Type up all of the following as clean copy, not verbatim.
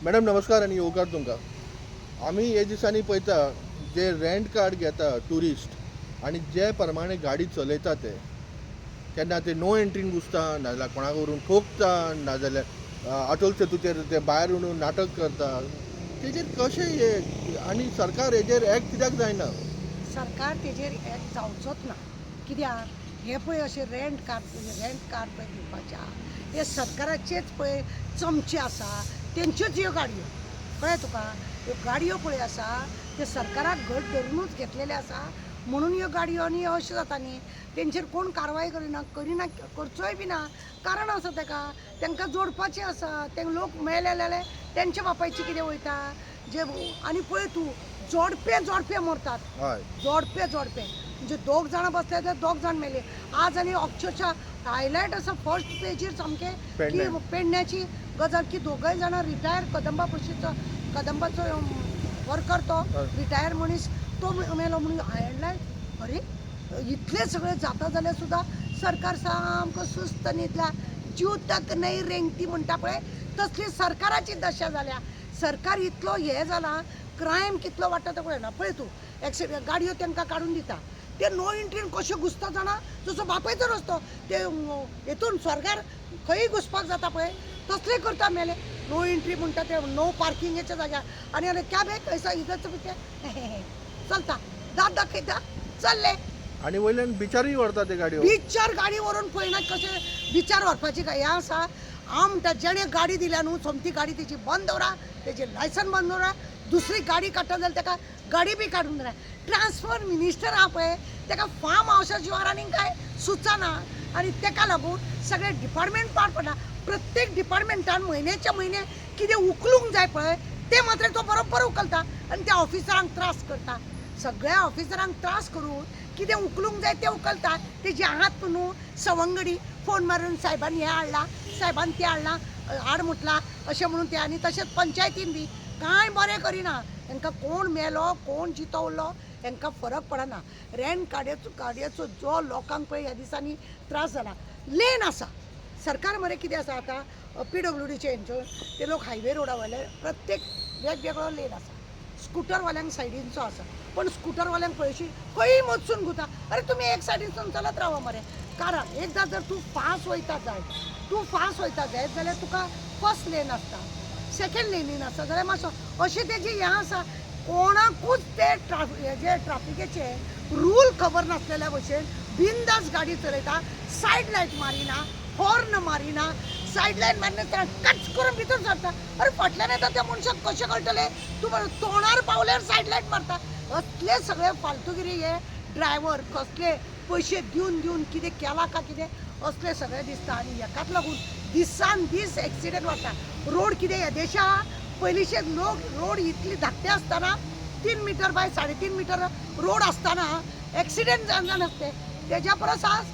Madam नमस्कार आणि येवकार तुमकां. आमी हे दिसांनी पळयता जे रेंट कार्ड घेता ट्युरिस्ट आनी जे प्रमाणे गाडी चलयता केन्ना ते नो एंट्रीन घुसता, नाजाल्यार कोणाक व्हरून ठोकता, नाजाल्यार अटल सेतूचेर ते भायर व्हरून नाटक करता. तेजेर कशें हे आनी सरकार हेजेर एक्ट कित्याक जायना? सरकार तेजेर एक्ट जावचोच ना. कित्याक हे पळय अशे रेंट कार पळय दिवपाच्या हे सरकाराचेच पळय चमचे आसा, तेंच्योच ह्यो गाडयो. कळ्ळें तुका? ह्यो गाडयो पळय आसा ते सरकाराक घट धरूनच घेतलेले आसा, म्हणून ह्यो गाडयो आनी अशें जाता न्ही. तेंचेर कोण कारवाय करिना, करचोय बी ना. कारण आसा तांकां जोडपाचें आसा. ते लोक मेले जाल्यार तेंच्या बापायची कितें वयता जे. आनी पळय तूं जोडपे मरतात. हय, जोडपे म्हणजे दोग जाणां बसले तर दोग जाण मेले. आज आनी अक्षरशः हायलायट आसा फर्स्ट पेजीर सामकें की पेडण्याची गजाल की दोगय जाणां रिटायर कदंबाचो वर्कर तो रिटायर मनीस तो मेलो म्हणून हायलायट. अरे इतलें सगळें जाता जाल्यार सुद्दां सरकार सामको सुस्त न्हिदला. जीव तक नाही रेंगती म्हणटा पळय तसली सरकाराची दशा जाल्या. सरकार इतलो हे जाला, क्रायम कितलो वाडटा तो पळयना. पळय तूं एक्सिडेंट गाडयो तांकां काडून दिता, ते नो एंट्रीन कशें घुसता जाणा, जसो बापयचो रस्तो ते हेतून स्वर्गार खंयी घुसपाक जाता पळय तसलें करता. मेले नो एंट्री म्हणटा ते नो पार्किंगेच्या जाग्यार. आनी क्या बे कैसा इधरचं पिते चलता दात दाखयता चल्ले आनी वयल्यान बिचारूय व्हरता ते गाडयो. बिचार गाडी व्हरून पळयना कशें बिचार व्हरपाची काय हें आसा. हांव म्हणटा जेणे गाडी दिल्या न्हू समती गाडी तेची बंद दवरा, तेजें लायसन बंद दवरा. दुसरी गाडी काडटा जाल्यार ताका गाडी बी काडून दिना. ट्रान्सफर मिनिस्टर आहा पळय ताका फार्म हावसाच्या वारांनी काय सुचना आनी ताका लागून सगळे डिपार्टमेंट पाड पडला. प्रत्येक डिपार्टमेंटान म्हयन्याच्या म्हयने कितें उखलूंक जाय पळय ते मात्र तो बरोबर उखलता आनी त्या ऑफिसरांक त्रास करता. सगळ्या ऑफिसरांक त्रास करून कितें उखलूंक जाय तें उखलता. तेजे हात न्हू सवंगडी फोन मारून सायबान हें हाडला, सायबान तें हाडला, हाड म्हटला अशें म्हणून ते. आनी तशेंच पंचायतीन बी कांय बरें करिना. तांकां कोण मेलो कोण जितो उरलो तांकां फरक पडना. रेंट गाडयेचो जो लोकांक पळय ह्या दिसांनी त्रास जाला. लेन आसा सरकार मरे कितें आसा आतां PWDचे हेंच्यो ते लोक हायवे रोडा वयले प्रत्येक वेगवेगळो लेन आसा. स्कुटरवाल्यांक सायडीनचो आसा, पण स्कुटरवाल्यांक पळयशी खंयी मदसून घुता. अरे तुमी एक सायडीनसून चलत रावा मरे. कारण एकदां जर तूं फास्ट वयता जायत जाल्यार तुका फर्स्ट लेन आसता, सेकेंड लेनीन आसता जाल्यार मातसो अशें तेजें हें आसा. कोणाकूच ते ट्राफिकेचे रूल खबर नासलेल्या भशेन बिंदास गाडी चलयता. सायड लायट मारिना, हॉर्न मारिना, सायड लायन मारिना कच करून भितर सरता. अरे फाटल्यान येता त्या मनशाक कशें कळटलें? तूं तोंडार पावल्यार सायड लायट मारता. असले सगळे फालतुगिरी हे ड्रायव्हर कसले पयशे दिवन कितें केला का कितें असले सगळे दिसता. आनी हेकाच लागून दिसान दीस एक्सिडेंट वाडटा. रोड कितें हे देशा पयलींचे लोक रोड इतली धाकटे आसतना 3 मीटर बाय 3.5 मीटर रोड आसतना एक्सिडेंट जावना नासले. तेज्या परस आज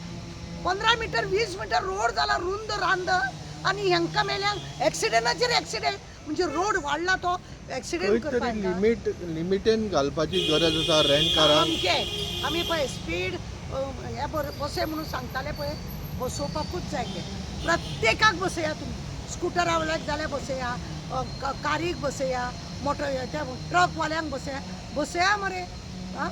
15 मीटर 20 मीटर रोड जाला रुंद रांद आनी हेंकां मेल्यांक एक्सिडेंटाचेर एक्सिडेंट. म्हणजे रोड वाडला तो एक्सिडेंट करपाक लिमिटेन घालपाची गरज आसा रेंट कारांक. आमी पळय स्पीड हे बसय म्हणून सांगताले पळय बसोवपाकूच जाय. प्रत्येकाक बसया तुमी. स्कुटरावाल्याक जाल्यार बसया, कारीक बसया, ट्रकवाल्यांक बसया मरे. आं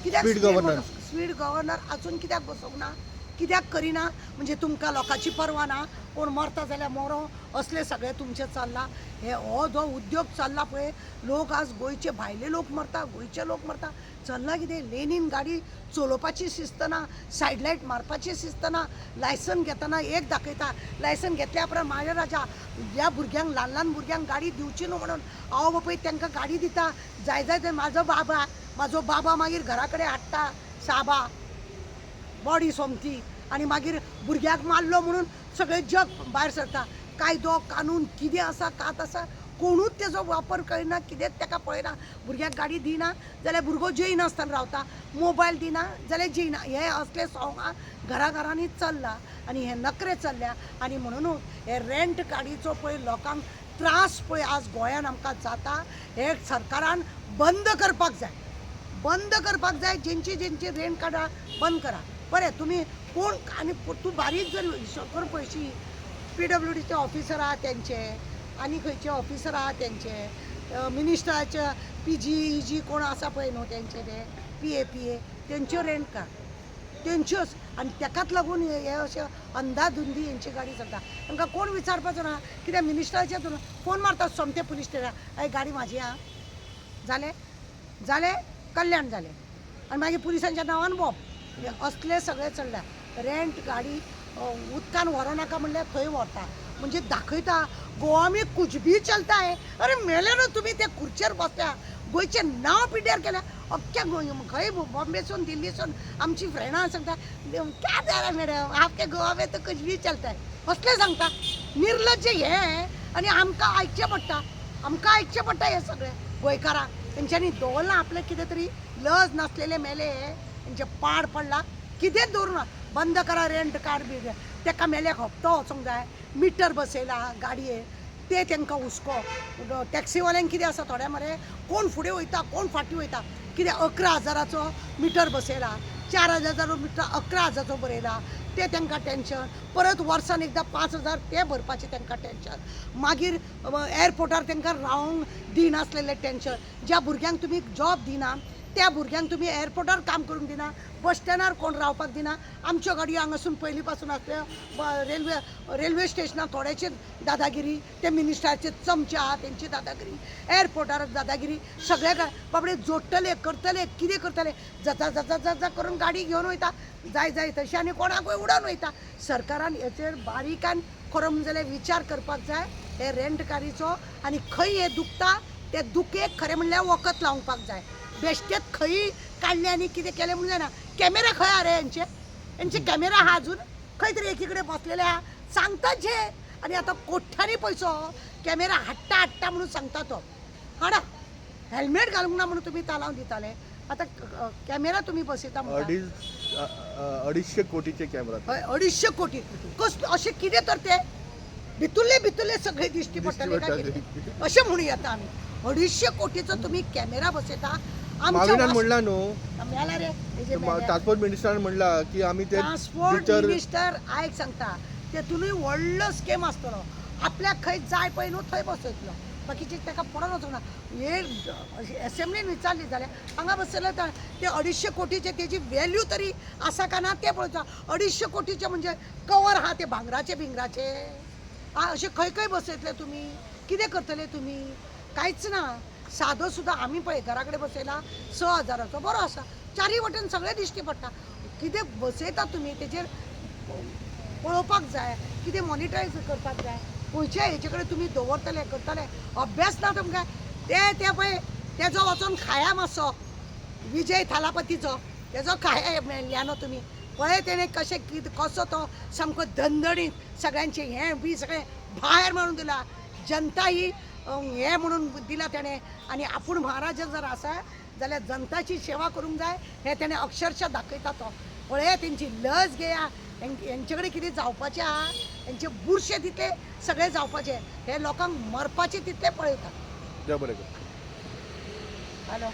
कित्याक स्पीड गव्हर्नर आजून कित्याक बसोवंक ना? कित्याक करिना? म्हणजे तुमकां लोकांची पर्वा ना. कोण मरता जाल्यार मरो असले सगळे तुमचे चल्ला. हो जो उद्योग चल्ला पळय लोक आज गोंयचे भायले लोक मरता, गोंयचे लोक मरता. चल्ला कितें? लेनीन गाडी चलोवपाची शिस्त ना, सायड लायट मारपाची शिस्त ना. लायसन घेतना एक दाखयता, लायसन घेतल्या उपरांत माझ्या राजा ह्या भुरग्यांक ल्हान भुरग्यांक गाडी दिवची न्हू म्हणून हांव बापय तांकां गाडी दिता. जाय ते म्हाजो बाबा मागीर घरा कडेन हाडटा साबा बॉडी सोमती आनी मागीर भुरग्याक मारलो म्हणून सगळें जग भायर सरता. कायदो कानून कितें आसा कात आसा कोणूच तेजो वापर करिना. कितेंच ताका पळयना. भुरग्याक गाडी दिना जाल्यार भुरगो जैनासतना रावता. मोबायल दिना जाल्यार जैना. हे असले सोंगां घरांनी चल्ला आनी हे नखरे चल्ल्या. आनी म्हणूनच हे रेंट गाडीचो पळय लोकांक त्रास पळय आज गोंयान आमकां जाता हे सरकारान बंद करपाक जाय. जेंची रेंट काडा बंद करा. बरें तुमी कोण आनी तूं बारीक जर हिशोब करून पळयशी PWDचे ऑफिसर आहा तेंचे आनी खंयचे ऑफिसर आहा तेंचे मिनिस्टराचे PG कोण आसा पळय न्हू तेंचे ते PA तेंच्यो रेंट कार्ड तेंच्योच आनी तेकाच लागून हे अशे अंधाधुंदी हेंची गाडी चलता तांकां कोण विचारपाचो ना कित्याक मिनिस्टराचे फोन मारतात सोमते पुलीस स्टेशनार हय गाडी म्हाजी आहा जालें कल्याण जालें आनी मागीर पुलिसांच्या नांवान बॉब हे असले सगळे चल्ल्या रेंट गाडी उदकान व्हरो नाका म्हणल्यार थंय व्हरता म्हणजे दाखयता गोवा में कुछ भी चलता है अरे मेले न्हू तुमी ते खुर्चेर बसल्या गोंयचें नांव पिड्ड्यार केल्या अख्ख्या खंय बॉम्बेसून दिल्लीसून आमची फ्रेंडां सांगता क्या दे रहा मॅडम आपके गोवा में तो कुछ भी चलता है असलें सांगता निर्लज्ज हे आनी आमकां आयकचें पडटा हे सगळें गोंयकारांक तेंच्यांनी दवरलां आपलें कितें तरी लज नासलेले मेले तेंचे पाड पडला कितेंच दवरुना बंद करा रेंट कार्ड बी तेका मेल्याक हप्तो वचोंक जाय मिटर बसयला गाडयेर ते तांकां हुस्को टॅक्सीवाल्यांक कितें आसा थोड्या मरे कोण फुडें वयता कोण फाटीं वयता कितें 11,000 मिटर बसयला 4,000 मिटर 11,000 बरयला ते तांकां टेन्शन परत वर्सान एकदां 5,000 ते भरपाचें तांकां टेन्शन मागीर एअरपोर्टार तांकां रावंक दिनासलेलें टेन्शन ज्या भुरग्यांक तुमी जॉब दिना त्या भुरग्यांक तुमी एअरपोर्टार काम करूंक दिना बस स्टँडार कोण रावपाक दिना आमच्यो गाडयो हांगासून पयलीं पासून आसल्यो रेल्वे स्टेशनार थोडेचे दादागिरी ते मिनिस्टराचे चमचे आहा तेंची दादागिरी एअरपोर्टार दादागिरी सगळे बाबडे जोडटले करतले कितें करतले जाता करून गाडी घेवन वयता जाय तशी आनी कोणाकूय उडोवन वयता सरकारान हेचेर बारीकान खरो जाल्यार विचार करपाक जाय हे रेंट कारीचो आनी खंय हे दुखता ते दुखेक खरें म्हणल्यार वखद लावपाक जाय बेश्टेत खंय काडले आनी कितें केलें म्हणून जायना कॅमेरा खंय आहा रे हेंचे कॅमेरा आहा अजून खंय तरी एकीकडे बसलेले आहा सांगता जे आनी आतां कोठ्यांनी पयसो कॅमेरा हाडटा म्हणून सांगता तो हाडा हेल्मेट घालूंक ना म्हणून तुमी तालाव दिताले आतां कॅमेरा तुमी बसयता म्हणटा 250 कोटीचे कॅमेरा हय 250 कोटी अशें कितें तर ते भितुरले सगळे दिश्टी पडटले काय कितें अशें म्हणूं येता आमी 250 कोटीचो तुमी कॅमेरा बसयता माविनान म्हणला न्हू मेला रे ट्रान्सपोर्ट मिनिस्टरान म्हणला की आमी ते ट्रान्सपोर्ट मिनिस्टर आयक सांगता तेतूनय व्हडलो स्केम आसतलो आपल्याक खंय जाय पळय न्हू थंय बसयतलो बाकीचे ताका पडोन वचूंक ना हे एसेंब्लीन विचारली जाल्यार हांगा बसयले ते 250 कोटीचे तेजी वॅल्यू तरी आसा काय ना ते पळोवचा 250 कोटीचे म्हणजे कवर आहा ते भिंगराचे अशे खंय बसयतले तुमी कितें करतले तुमी कांयच ना सादो सुद्दां आमी पळय घरा कडेन बसयला 6,000चो बरो आसा चारी वटेन सगळे दिश्टी पडटा कितें बसयता तुमी तेजेर पळोवपाक जाय कितें मॉनिटायज करपाक जाय खंयच्या हेचे कडेन तुमी दवरतले करतले अभ्यास ना तुमकां ते पळय तेजो वचोन खाया मातसो विजय थालापतीचो तेजो खाया मेळ्ळ्यानो तुमी पळय तेणें कसो तो सामको धंदडीत सगळ्यांचे हें बी सगळें भायर मारून दिला जनता ही हे म्हणून दिला तेणें आनी आपूण महाराज जर आसा जाल्यार जनताची सेवा करूंक जाय हे तेणें अक्षरशः दाखयता तो पळय तेंची लज घेया हेंचे कडेन कितें जावपाचें आहा हेंचे बुरशे तितले सगळे जावपाचे हे लोकांक मरपाचे तितले पळयता देव बरें हॅलो